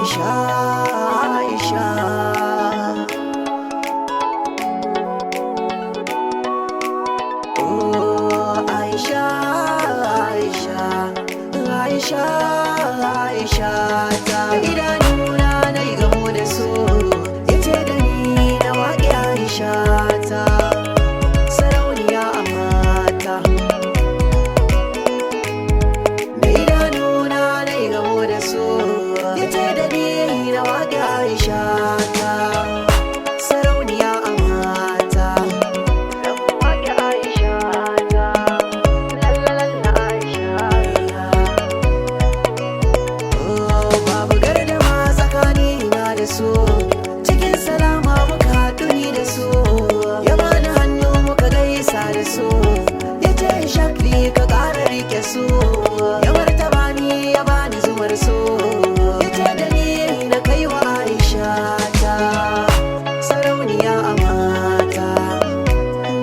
Aisha, Aisha. Oh, Aisha, Aisha, Aisha, Aisha ta. Idanuna na yi gamo da su, yace da ni na waƙe Aisha ta. Sarauniya a mata. Da idanuna na yi gamo da su, yace da ni na waƙe Aisha ta. Sarauniya a mata. Na waƙe Aisha ta. Lalala Aisha ta. Oh, babu gardama tsakanina da su, cikin salama muka haɗu ni da su. Ya bani hannu muka gaisa da su, ya ce shakli ka ƙara rike su. Ya martaba ni ya bani zumar su, ya ce da ni na kai wa Aisha ta. Sarauniya a mata,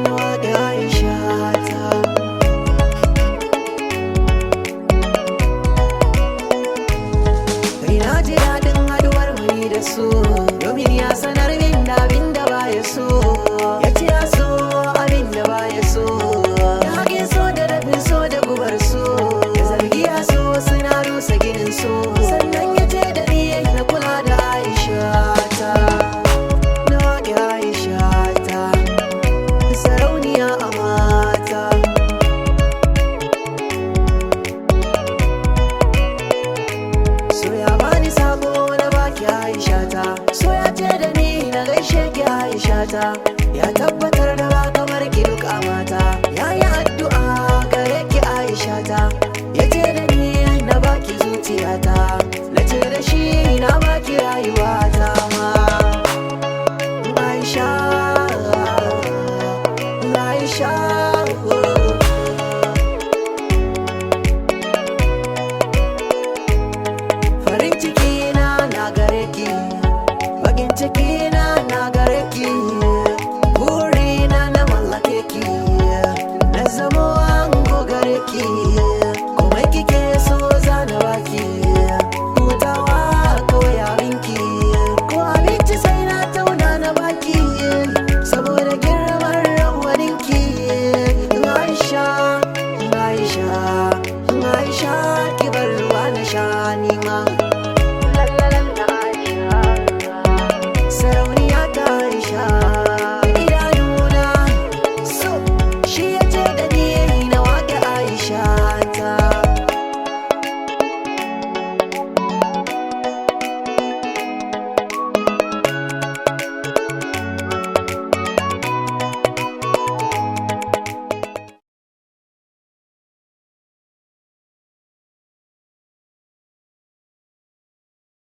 na waƙe Aisha ta. Kai na ji daɗin haɗuwar mu ni da su, domin ya sanar min da abin da baya so. Ya ce ya so abin da baya so, ya haƙin so da rabin so da gubar so. Ya zargi ya so suna rusa ginin so, sannan ya ce da ni na kula da Aisha ta. Na waƙe Aisha ta, sarauniya a mata. So ya bani sako na baki Aisha ta, so ya ce da ni na gaishe ki Aisha ta. Ya tabbatar da ba kamar ki duk a mata, ya yi addu'a gare ki Aisha ta. Ya ce da ni na baki zuciyata, na ce da shi na baki rayuwata ma. Aisha, Aisha. Farin ciki na gare ki, bakin ciki na gare ki. Burina na mallake ki, na zamo ango gare ki. Komai kike so za na baki, hutawa kawai abinki. Ko abinci sai na tauna na baki, saboda girman rawaninki. Aisha, Aisha, Aisha, ki bar ruwa na sha ni ma.